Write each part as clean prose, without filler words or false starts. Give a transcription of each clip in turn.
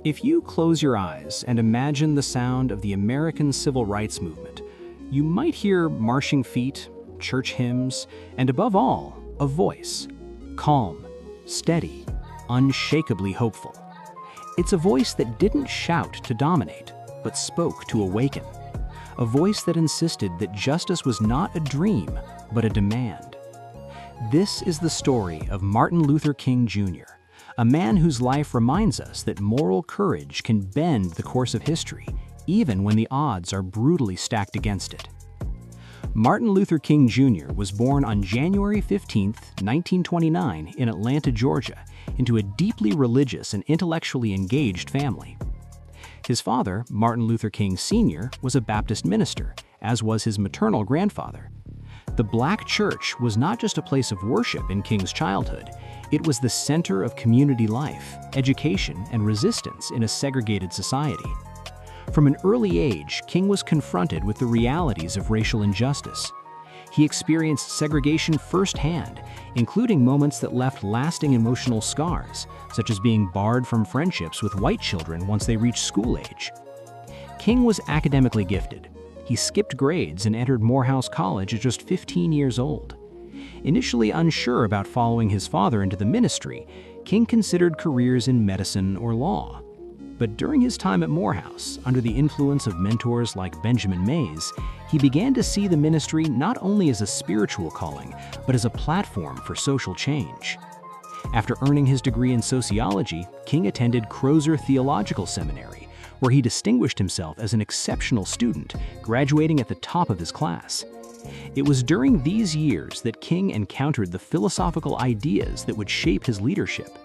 If you close your eyes and imagine the sound of the American Civil Rights Movement, you might hear marching feet, church hymns, and above all, a voice. Calm, steady, unshakably hopeful. It's a voice that didn't shout to dominate, but spoke to awaken. A voice that insisted that justice was not a dream, but a demand. This is the story of Martin Luther King Jr., a man whose life reminds us that moral courage can bend the course of history, even when the odds are brutally stacked against it. Martin Luther King Jr. was born on January 15, 1929, in Atlanta, Georgia, into a deeply religious and intellectually engaged family. His father, Martin Luther King Sr., was a Baptist minister, as was his maternal grandfather. The Black church was not just a place of worship in King's childhood, it was the center of community life, education, and resistance in a segregated society. From an early age, King was confronted with the realities of racial injustice. He experienced segregation firsthand, including moments that left lasting emotional scars, such as being barred from friendships with white children once they reached school age. King was academically gifted. He skipped grades and entered Morehouse College at just 15 years old. Initially unsure about following his father into the ministry, King considered careers in medicine or law. But during his time at Morehouse, under the influence of mentors like Benjamin Mays, he began to see the ministry not only as a spiritual calling, but as a platform for social change. After earning his degree in sociology, King attended Crozer Theological Seminary, where he distinguished himself as an exceptional student, graduating at the top of his class. It was during these years that King encountered the philosophical ideas that would shape his leadership.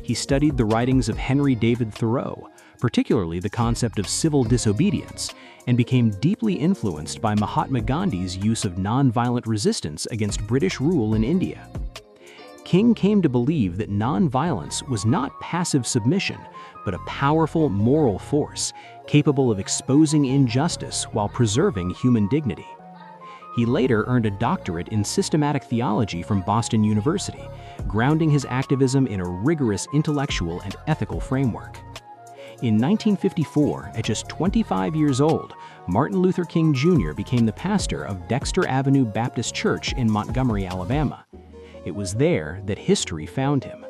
He studied the writings of Henry David Thoreau, particularly the concept of civil disobedience, and became deeply influenced by Mahatma Gandhi's use of nonviolent resistance against British rule in India. King came to believe that nonviolence was not passive submission, but a powerful moral force capable of exposing injustice while preserving human dignity. He later earned a doctorate in systematic theology from Boston University, grounding his activism in a rigorous intellectual and ethical framework. In 1954, at just 25 years old, Martin Luther King Jr. became the pastor of Dexter Avenue Baptist Church in Montgomery, Alabama. It was there that history found him.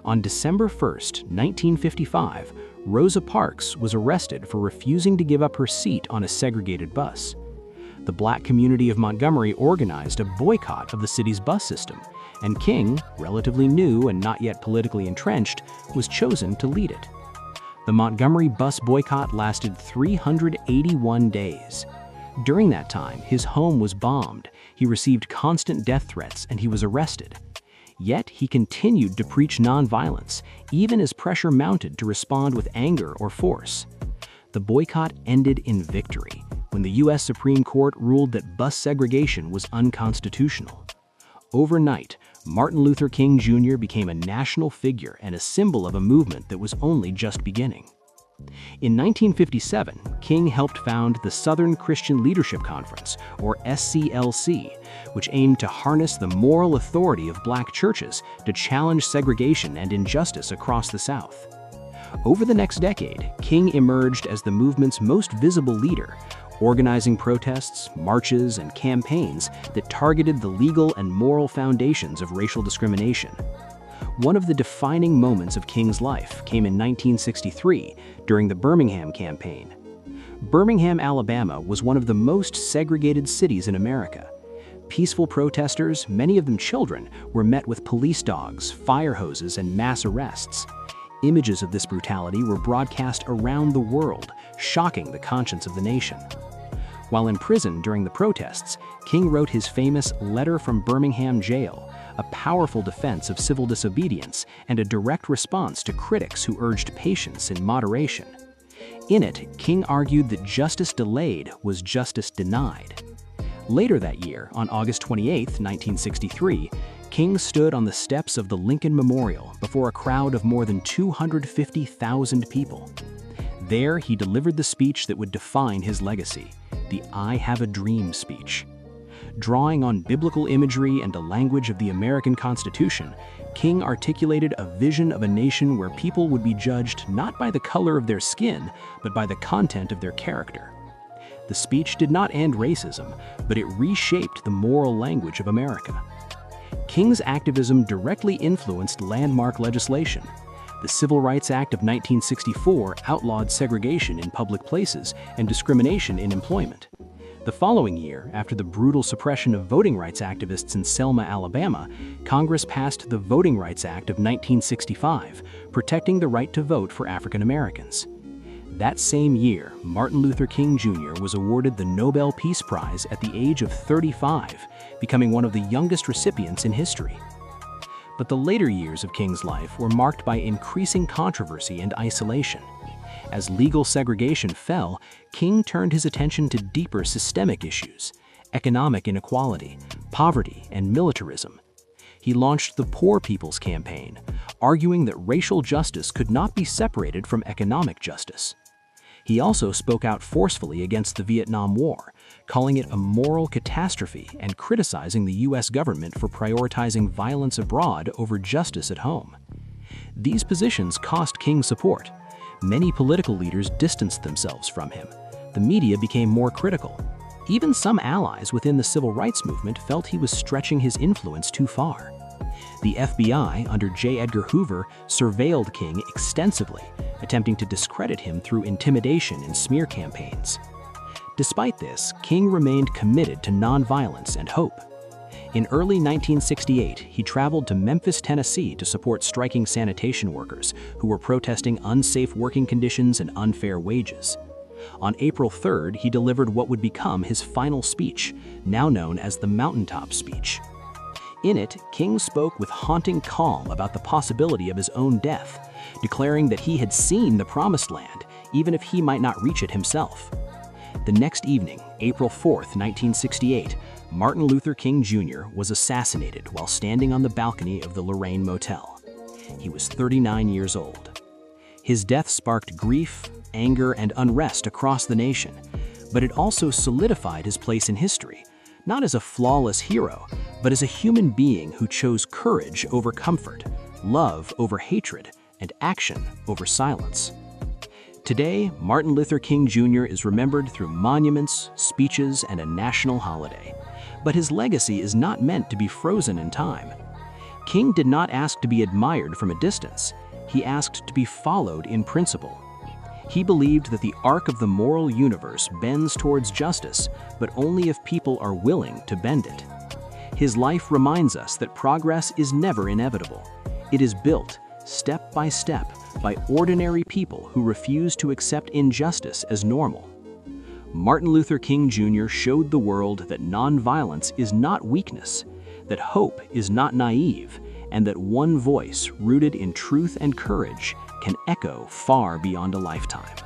On December 1, 1955, Rosa Parks was arrested for refusing to give up her seat on a segregated bus. The Black community of Montgomery organized a boycott of the city's bus system, and King, relatively new and not yet politically entrenched, was chosen to lead it. The Montgomery bus boycott lasted 381 days. During that time, his home was bombed, he received constant death threats, and he was arrested. Yet he continued to preach nonviolence, even as pressure mounted to respond with anger or force. The boycott ended in victory, when the U.S. Supreme Court ruled that bus segregation was unconstitutional. Overnight, Martin Luther King Jr. became a national figure and a symbol of a movement that was only just beginning. In 1957, King helped found the Southern Christian Leadership Conference, or SCLC, which aimed to harness the moral authority of Black churches to challenge segregation and injustice across the South. Over the next decade, King emerged as the movement's most visible leader, organizing protests, marches, and campaigns that targeted the legal and moral foundations of racial discrimination. One of the defining moments of King's life came in 1963 during the Birmingham campaign. Birmingham, Alabama was one of the most segregated cities in America. Peaceful protesters, many of them children, were met with police dogs, fire hoses, and mass arrests. Images of this brutality were broadcast around the world, shocking the conscience of the nation. While in prison during the protests, King wrote his famous Letter from Birmingham Jail, a powerful defense of civil disobedience and a direct response to critics who urged patience and moderation. In it, King argued that justice delayed was justice denied. Later that year, on August 28, 1963, King stood on the steps of the Lincoln Memorial before a crowd of more than 250,000 people. There, he delivered the speech that would define his legacy, the I Have a Dream speech. Drawing on biblical imagery and the language of the American Constitution, King articulated a vision of a nation where people would be judged not by the color of their skin, but by the content of their character. The speech did not end racism, but it reshaped the moral language of America. King's activism directly influenced landmark legislation. The Civil Rights Act of 1964 outlawed segregation in public places and discrimination in employment. The following year, after the brutal suppression of voting rights activists in Selma, Alabama, Congress passed the Voting Rights Act of 1965, protecting the right to vote for African Americans. That same year, Martin Luther King Jr. was awarded the Nobel Peace Prize at the age of 35, becoming one of the youngest recipients in history. But the later years of King's life were marked by increasing controversy and isolation. As legal segregation fell, King turned his attention to deeper systemic issues: economic inequality, poverty, and militarism. He launched the Poor People's Campaign, arguing that racial justice could not be separated from economic justice. He also spoke out forcefully against the Vietnam War, calling it a moral catastrophe and criticizing the U.S. government for prioritizing violence abroad over justice at home. These positions cost King support. Many political leaders distanced themselves from him. The media became more critical. Even some allies within the civil rights movement felt he was stretching his influence too far. The FBI, under J. Edgar Hoover, surveilled King extensively, attempting to discredit him through intimidation and smear campaigns. Despite this, King remained committed to nonviolence and hope. In early 1968, he traveled to Memphis, Tennessee to support striking sanitation workers who were protesting unsafe working conditions and unfair wages. On April 3rd, he delivered what would become his final speech, now known as the Mountaintop Speech. In it, King spoke with haunting calm about the possibility of his own death, declaring that he had seen the Promised Land, even if he might not reach it himself. The next evening, April 4th, 1968, Martin Luther King Jr. was assassinated while standing on the balcony of the Lorraine Motel. He was 39 years old. His death sparked grief, anger, and unrest across the nation, but it also solidified his place in history, not as a flawless hero, but as a human being who chose courage over comfort, love over hatred, and action over silence. Today, Martin Luther King Jr. is remembered through monuments, speeches, and a national holiday. But his legacy is not meant to be frozen in time. King did not ask to be admired from a distance. He asked to be followed in principle. He believed that the arc of the moral universe bends towards justice, but only if people are willing to bend it. His life reminds us that progress is never inevitable. It is built, step by ordinary people who refuse to accept injustice as normal. Martin Luther King Jr. showed the world that nonviolence is not weakness, that hope is not naive, and that one voice rooted in truth and courage can echo far beyond a lifetime.